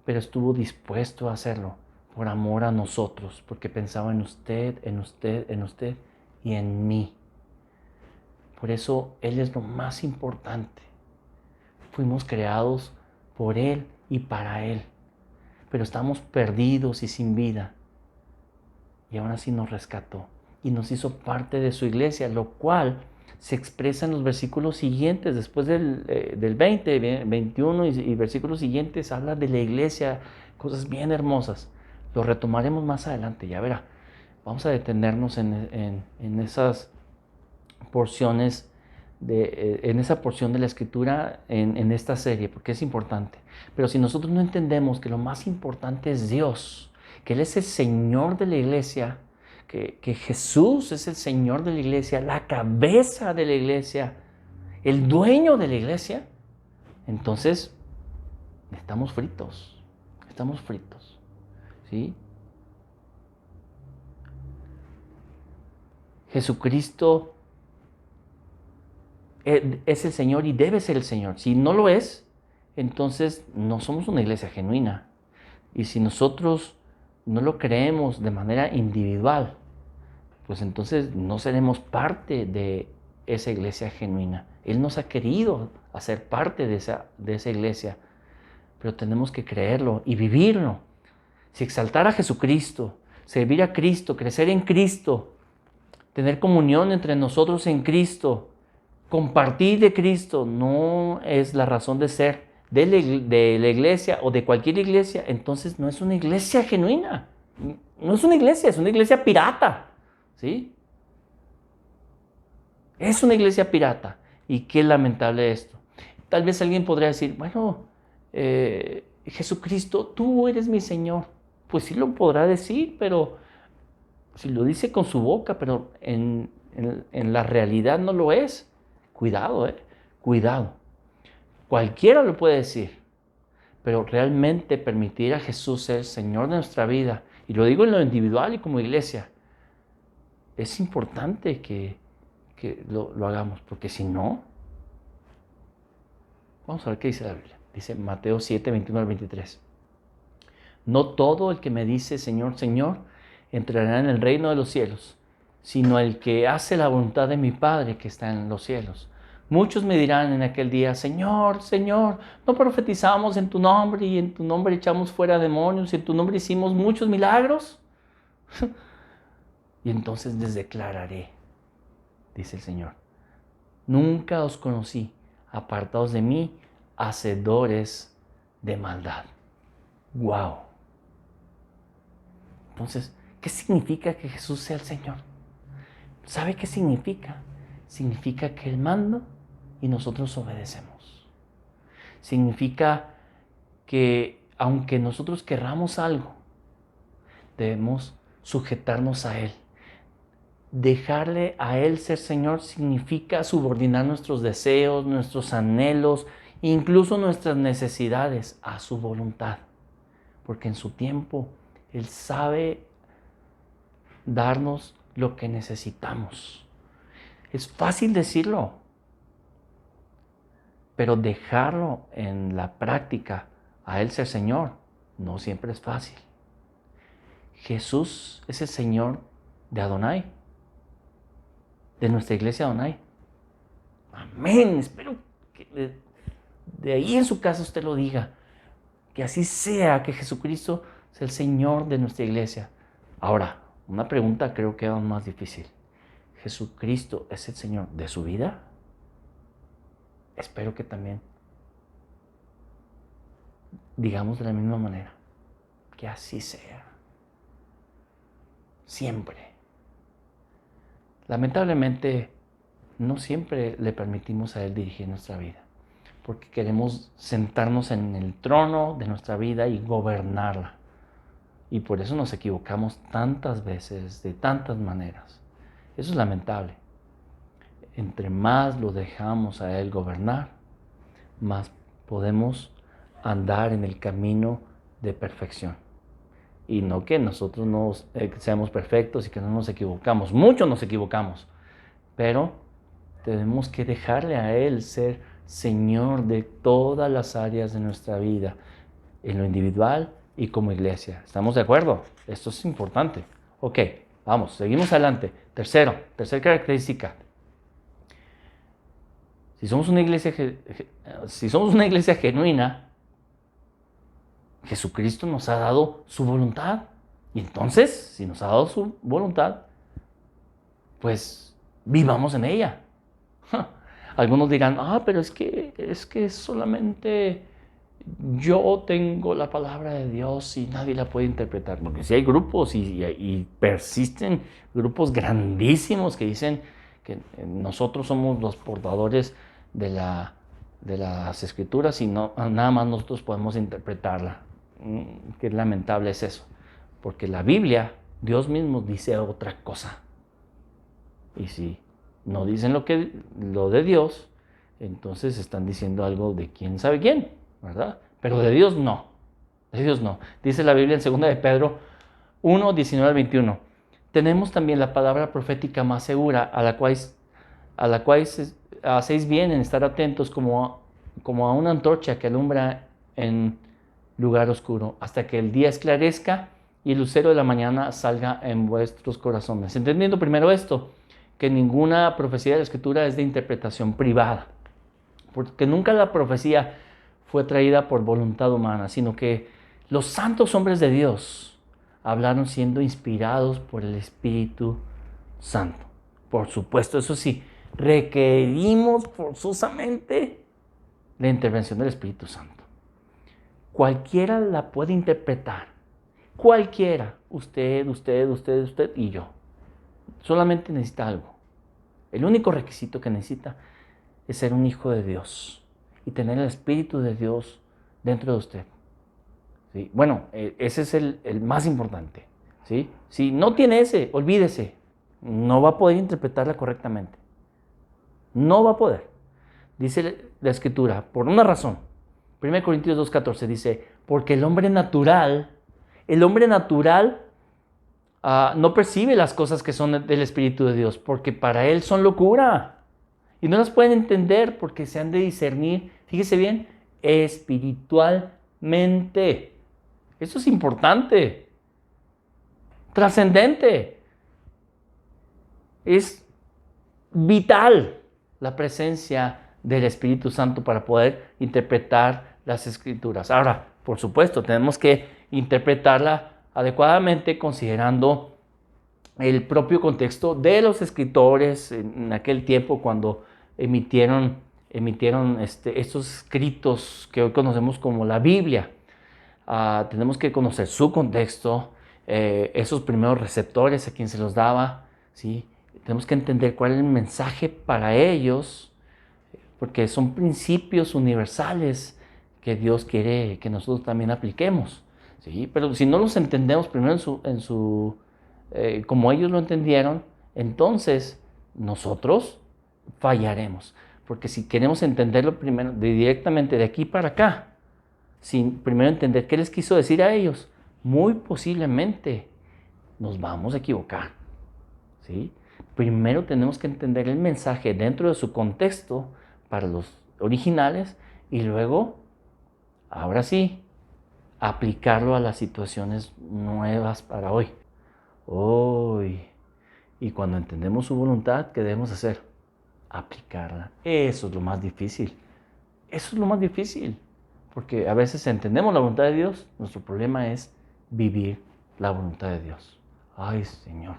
pero estuvo dispuesto a hacerlo por amor a nosotros, porque pensaba en usted, en usted, en usted y en mí. Por eso Él es lo más importante. Fuimos creados por Él y para Él, pero estamos perdidos y sin vida. Y aún así nos rescató y nos hizo parte de su iglesia, lo cual se expresa en los versículos siguientes. Después del 20, 21 y versículos siguientes habla de la iglesia, cosas bien hermosas. Lo retomaremos más adelante, ya verá. Vamos a detenernos en esas porciones, en esa porción de la escritura en esta serie, porque es importante. Pero si nosotros no entendemos que lo más importante es Dios, que Él es el Señor de la iglesia, que Jesús es el Señor de la iglesia, la cabeza de la iglesia, el dueño de la iglesia, entonces estamos fritos, ¿sí? Jesucristo es el Señor y debe ser el Señor. Si no lo es, entonces no somos una iglesia genuina. Y si nosotros no lo creemos de manera individual, pues entonces no seremos parte de esa iglesia genuina. Él nos ha querido hacer parte de esa iglesia, pero tenemos que creerlo y vivirlo. Si exaltar a Jesucristo, servir a Cristo, crecer en Cristo, tener comunión entre nosotros en Cristo, compartir de Cristo, no es la razón de ser de la iglesia o de cualquier iglesia, entonces no es una iglesia genuina. No es una iglesia, es una iglesia pirata. ¿Sí? Es una iglesia pirata. Y qué lamentable esto. Tal vez alguien podría decir, bueno, Jesucristo, tú eres mi Señor. Pues sí lo podrá decir, pero si lo dice con su boca, pero en la realidad no lo es. Cuidado, cuidado. Cualquiera lo puede decir, pero realmente permitir a Jesús ser Señor de nuestra vida, y lo digo en lo individual y como iglesia, es importante que lo hagamos, porque si no, vamos a ver qué dice la Biblia. Dice Mateo 7, 21 al 23. No todo el que me dice Señor, Señor, entrará en el reino de los cielos, sino el que hace la voluntad de mi Padre que está en los cielos. Muchos me dirán en aquel día, Señor, Señor, ¿no profetizamos en tu nombre y en tu nombre echamos fuera demonios y en tu nombre hicimos muchos milagros? Y entonces les declararé, dice el Señor, nunca os conocí, apartados de mí, hacedores de maldad. ¡Wow! Entonces, ¿qué significa que Jesús sea el Señor? ¿Sabe qué significa? Significa que Él manda y nosotros obedecemos. Significa que aunque nosotros querramos algo, debemos sujetarnos a Él. Dejarle a Él ser Señor significa subordinar nuestros deseos, nuestros anhelos, incluso nuestras necesidades a su voluntad. Porque en su tiempo Él sabe darnos lo que necesitamos. Es fácil decirlo, pero dejarlo en la práctica a Él ser Señor no siempre es fácil. Jesús es el Señor de Adonai, de nuestra iglesia Adonai. Amén. Espero que de ahí en su casa usted lo diga. Que así sea, que Jesucristo sea el Señor de nuestra iglesia. Ahora, una pregunta creo que es aún más difícil. ¿Jesucristo es el Señor de su vida? Espero que también digamos de la misma manera. Que así sea. Siempre. Lamentablemente, no siempre le permitimos a Él dirigir nuestra vida, porque queremos sentarnos en el trono de nuestra vida y gobernarla. Y por eso nos equivocamos tantas veces, de tantas maneras. Eso es lamentable. entre más lo dejamos a Él gobernar, más podemos andar en el camino de perfección. Y no que nosotros no seamos perfectos y que no nos equivocamos. Mucho nos equivocamos. Pero tenemos que dejarle a Él ser Señor de todas las áreas de nuestra vida, en lo individual y como iglesia. ¿Estamos de acuerdo? Esto es importante. Ok, vamos, seguimos adelante. Tercera característica. Si somos una iglesia genuina, Jesucristo nos ha dado su voluntad. Y entonces, si nos ha dado su voluntad, pues vivamos en ella. Algunos dirán, pero es que solamente yo tengo la palabra de Dios y nadie la puede interpretar. Porque si hay grupos y persisten grupos grandísimos que dicen que nosotros somos los portadores de las Escrituras y nada más nosotros podemos interpretarla. Qué lamentable es eso. Porque la Biblia, Dios mismo dice otra cosa. Y si no dicen lo de Dios, entonces están diciendo algo de quién sabe quién, ¿verdad? Pero de Dios no. De Dios no. Dice la Biblia en 2 de Pedro 1, 19 al 21. Tenemos también la palabra profética más segura, a la cual hacéis bien en estar atentos como a una antorcha que alumbra en lugar oscuro, hasta que el día esclarezca y el lucero de la mañana salga en vuestros corazones. Entendiendo primero esto, que ninguna profecía de la Escritura es de interpretación privada, porque nunca la profecía fue traída por voluntad humana, sino que los santos hombres de Dios hablaron siendo inspirados por el Espíritu Santo. Por supuesto, eso sí, requerimos forzosamente la intervención del Espíritu Santo. Cualquiera la puede interpretar. Cualquiera. Usted y yo. Solamente necesita algo. El único requisito que necesita es ser un hijo de Dios y tener el Espíritu de Dios dentro de usted. ¿Sí? Bueno, ese es el más importante. ¿Sí? Si no tiene ese, olvídese. No va a poder interpretarla correctamente. No va a poder. Dice la Escritura, por una razón. 1 Corintios 2:14 dice, porque el hombre natural no percibe las cosas que son del Espíritu de Dios, porque para él son locura. Y no las pueden entender porque se han de discernir, fíjese bien, espiritualmente. Eso es importante, trascendente. Es vital la presencia del Espíritu Santo para poder interpretar las Escrituras. Ahora, por supuesto, tenemos que interpretarla adecuadamente considerando el propio contexto de los escritores en aquel tiempo cuando emitieron estos escritos que hoy conocemos como la Biblia. Tenemos que conocer su contexto, esos primeros receptores a quien se los daba, ¿sí? Tenemos que entender cuál es el mensaje para ellos, porque son principios universales que Dios quiere que nosotros también apliquemos. ¿Sí? Pero si no los entendemos primero como ellos lo entendieron, entonces nosotros fallaremos. Porque si queremos entenderlo primero, directamente de aquí para acá, sin primero entender qué les quiso decir a ellos, muy posiblemente nos vamos a equivocar. ¿Sí? Primero tenemos que entender el mensaje dentro de su contexto para los originales y luego, ahora sí, aplicarlo a las situaciones nuevas para hoy. Y cuando entendemos su voluntad, ¿qué debemos hacer? Aplicarla. Eso es lo más difícil. Eso es lo más difícil. Porque a veces entendemos la voluntad de Dios, nuestro problema es vivir la voluntad de Dios. Ay, Señor.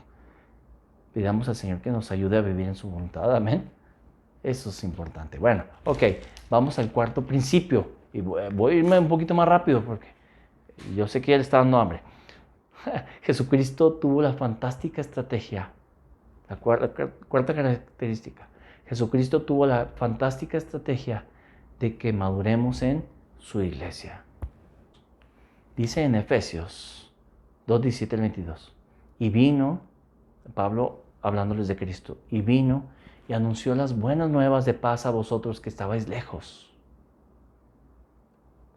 Pidamos al Señor que nos ayude a vivir en su voluntad. Amén. Eso es importante. Bueno, ok. Vamos al cuarto principio. Y voy a irme un poquito más rápido porque yo sé que ya le está dando hambre. Jesucristo tuvo la fantástica estrategia. La cuarta característica. Jesucristo tuvo la fantástica estrategia de que maduremos en su iglesia. Dice en Efesios 2:17 al 22. Y vino, Pablo hablándoles de Cristo, y vino y anunció las buenas nuevas de paz a vosotros que estabais lejos.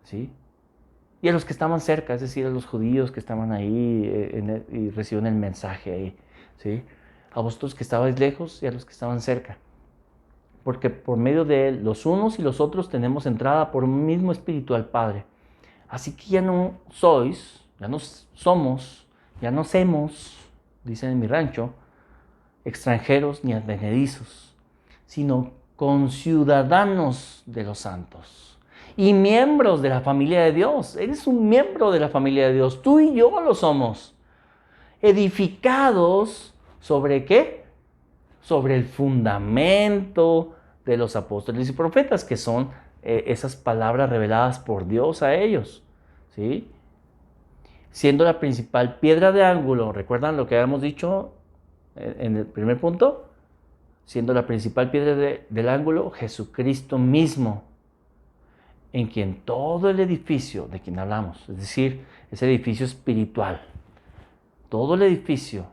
¿Sí? Y a los que estaban cerca, es decir, a los judíos que estaban ahí y recibieron el mensaje ahí. ¿Sí? A vosotros que estabais lejos y a los que estaban cerca. Porque por medio de él, los unos y los otros tenemos entrada por un mismo espíritu al Padre. Así que ya no sois, ya no somos, ya no semos, dicen en mi rancho, extranjeros ni advenedizos, sino conciudadanos de los santos y miembros de la familia de Dios. Eres un miembro de la familia de Dios, tú y yo lo somos. Edificados ¿sobre qué? Sobre el fundamento de los apóstoles y profetas, que son esas palabras reveladas por Dios a ellos, ¿sí? Siendo la principal piedra de ángulo, ¿recuerdan lo que habíamos dicho en el primer punto? Siendo la principal piedra del ángulo, Jesucristo mismo, en quien todo el edificio de quien hablamos, es decir, ese edificio espiritual, todo el edificio,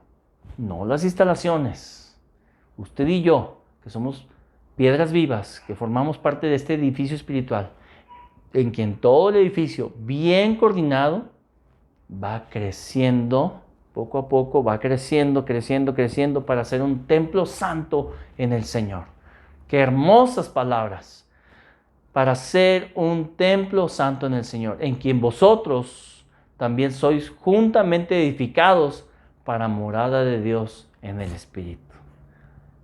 no las instalaciones, usted y yo, que somos piedras vivas, que formamos parte de este edificio espiritual, en quien todo el edificio, bien coordinado, va creciendo, poco a poco, va creciendo, creciendo, creciendo para ser un templo santo en el Señor. Qué hermosas palabras. Para ser un templo santo en el Señor, en quien vosotros también sois juntamente edificados para morada de Dios en el Espíritu.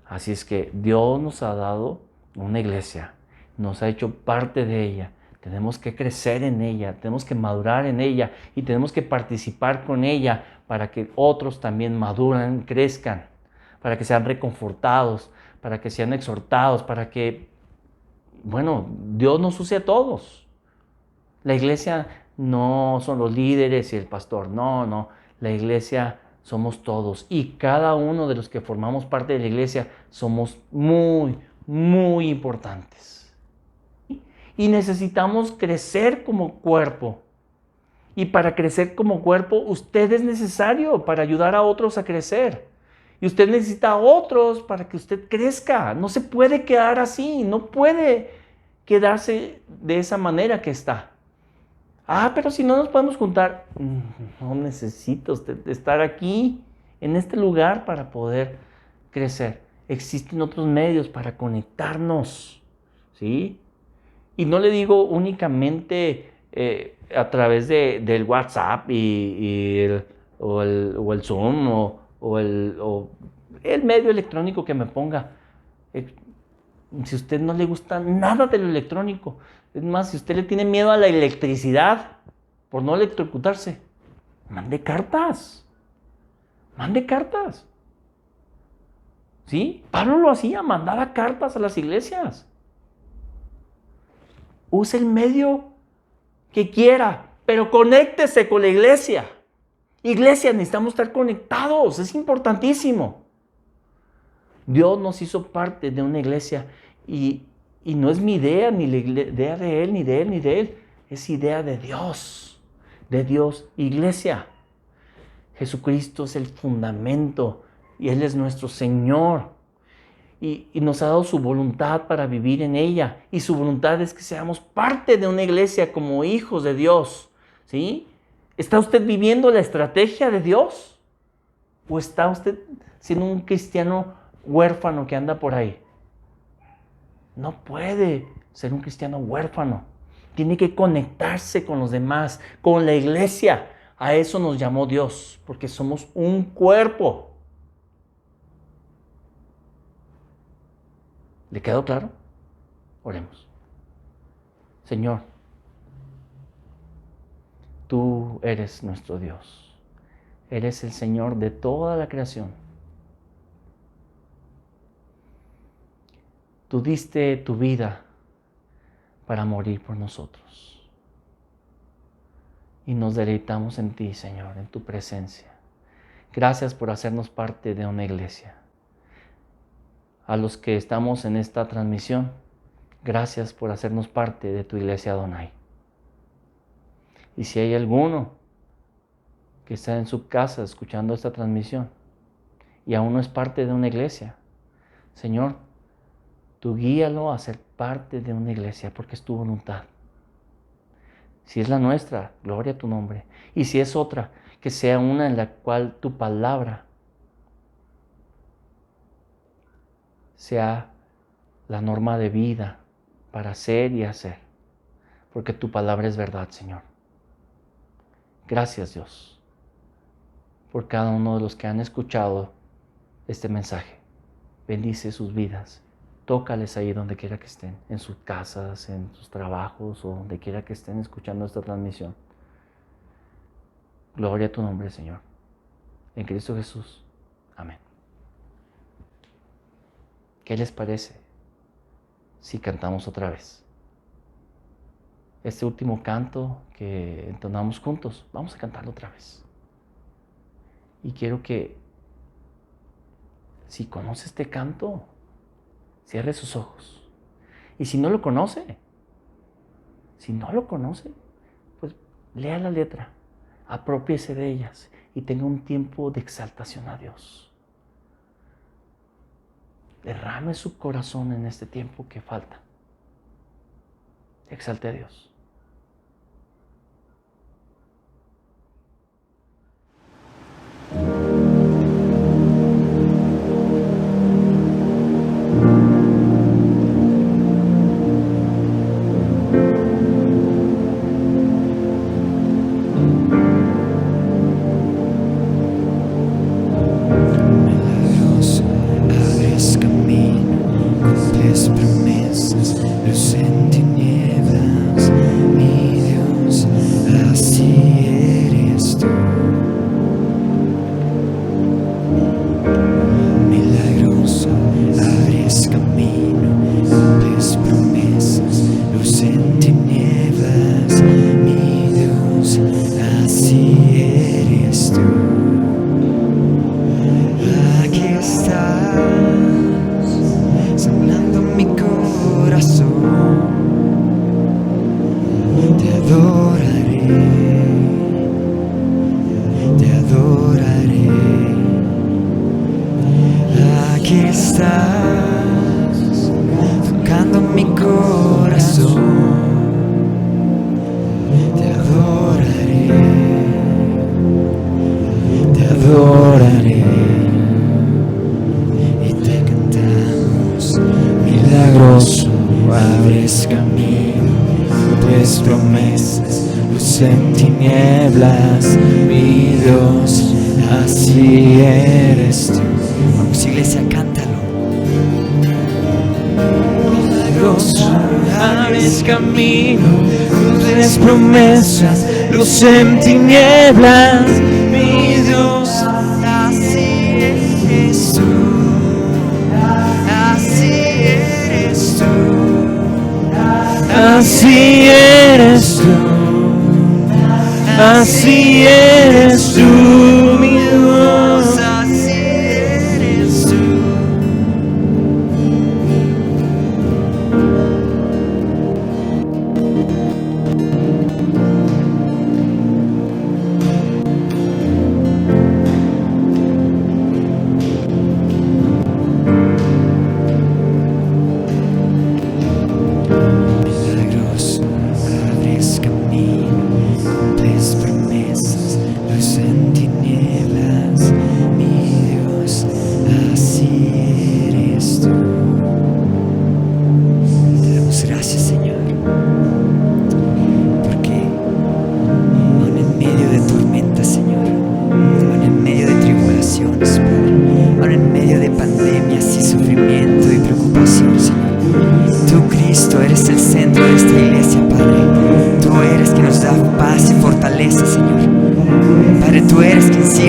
Así es que Dios nos ha dado una iglesia, nos ha hecho parte de ella. Tenemos que crecer en ella, tenemos que madurar en ella y tenemos que participar con ella para que otros también maduren, crezcan, para que sean reconfortados, para que sean exhortados, para que, bueno, Dios nos use a todos. La iglesia no son los líderes y el pastor, no, la iglesia somos todos y cada uno de los que formamos parte de la iglesia somos muy, muy importantes. Y necesitamos crecer como cuerpo. Y para crecer como cuerpo, usted es necesario para ayudar a otros a crecer. Y usted necesita a otros para que usted crezca. No se puede quedar así, no puede quedarse de esa manera que está. Pero si no nos podemos juntar, no necesita usted estar aquí, en este lugar, para poder crecer. Existen otros medios para conectarnos, ¿sí? Y no le digo únicamente a través del WhatsApp o el Zoom o el medio electrónico que me ponga. Si a usted no le gusta nada de lo electrónico, es más, si usted le tiene miedo a la electricidad por no electrocutarse, mande cartas. Mande cartas. ¿Sí? Pablo lo hacía, mandaba cartas a las iglesias. Use el medio que quiera, pero conéctese con la iglesia. Iglesia, necesitamos estar conectados, es importantísimo. Dios nos hizo parte de una iglesia y no es mi idea, ni la idea de él, ni de él, ni de él. Es idea de Dios, iglesia. Jesucristo es el fundamento y Él es nuestro Señor. Y nos ha dado su voluntad para vivir en ella. Y su voluntad es que seamos parte de una iglesia como hijos de Dios. ¿Sí? ¿Está usted viviendo la estrategia de Dios? ¿O está usted siendo un cristiano huérfano que anda por ahí? No puede ser un cristiano huérfano. Tiene que conectarse con los demás, con la iglesia. A eso nos llamó Dios, porque somos un cuerpo. ¿Le quedó claro? Oremos. Señor, tú eres nuestro Dios. Eres el Señor de toda la creación. Tú diste tu vida para morir por nosotros. Y nos deleitamos en ti, Señor, en tu presencia. Gracias por hacernos parte de una iglesia. A los que estamos en esta transmisión, gracias por hacernos parte de tu iglesia Adonai. Y si hay alguno que está en su casa escuchando esta transmisión y aún no es parte de una iglesia, Señor, Tú guíalo a ser parte de una iglesia porque es tu voluntad. Si es la nuestra, gloria a tu nombre. Y si es otra, que sea una en la cual tu palabra sea la norma de vida para ser y hacer. Porque tu palabra es verdad, Señor. Gracias, Dios, por cada uno de los que han escuchado este mensaje. Bendice sus vidas. Tócales ahí donde quiera que estén, en sus casas, en sus trabajos o donde quiera que estén escuchando esta transmisión. Gloria a tu nombre, Señor. En Cristo Jesús. Amén. ¿Qué les parece si cantamos otra vez? Este último canto que entonamos juntos, vamos a cantarlo otra vez. Y quiero que, si conoce este canto, cierre sus ojos. Y si no lo conoce, pues lea la letra, aprópiese de ellas y tenga un tiempo de exaltación a Dios. Derrame su corazón en este tiempo que falta. Exalte a Dios. Abres camino, pues promesas, luz en tinieblas, mi Dios, así eres tú. Vamos, iglesia, cántalo. Milagroso, abres camino, cumple promesas, luz en tinieblas, mi Dios, así eres tú. Así eres tú, así eres tú, mi Dios, así eres tú.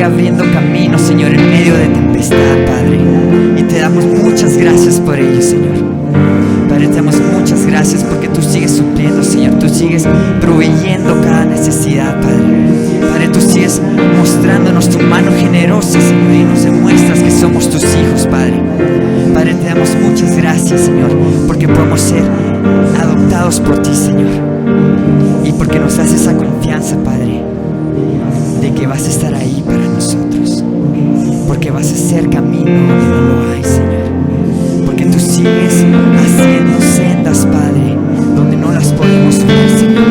Abriendo caminos, Señor, en medio de tempestad, Padre. Y te damos muchas gracias por ello, Señor. Padre, te damos muchas gracias porque tú sigues supliendo, Señor. Tú sigues proveyendo cada necesidad, Padre. Padre, tú sigues mostrándonos tu mano generosa, Señor, y nos demuestras que somos tus hijos, Padre. Padre, te damos muchas gracias, Señor, porque podemos ser adoptados por ti, Señor. Y porque nos das esa confianza, Padre, de que vas a estar ahí para nosotros, porque vas a hacer camino donde no lo hay, Señor, porque tú tú sigues haciendo sendas, Padre, donde no las podemos ver, Señor.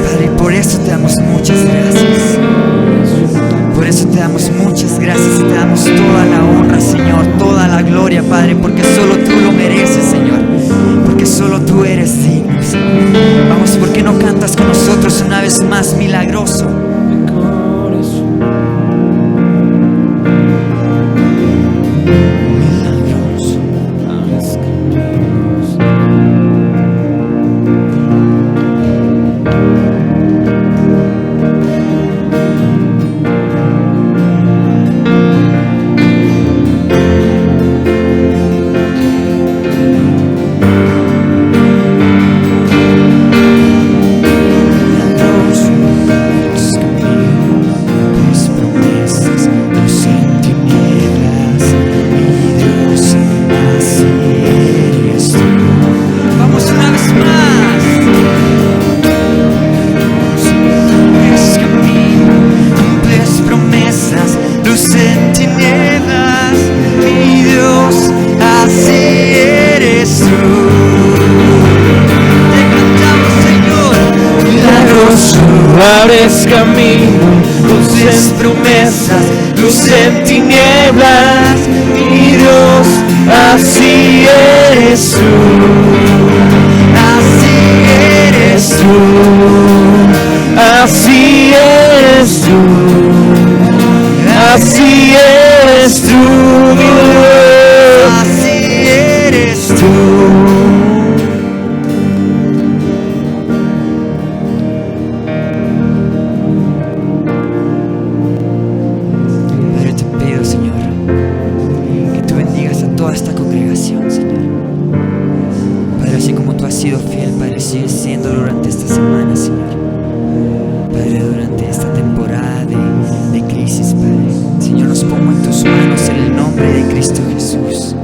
Padre, por eso te damos muchas gracias. Por eso te damos muchas gracias y te damos toda la honra, Señor, toda la gloria, Padre, porque solo tú lo mereces, Señor, porque solo tú eres digno, Señor. Vamos, ¿por qué no cantas con nosotros una vez más, milagroso? Abres camino, luces, promesas, luz en tinieblas, mi Dios, así eres tú, así eres tú, así eres tú, así eres tú, mi Dios, así eres tú. Sido fiel, Padre, sigue siendo durante esta semana, Señor. Padre, durante esta temporada de crisis, Padre. Señor, nos pongo en tus manos en el nombre de Cristo Jesús.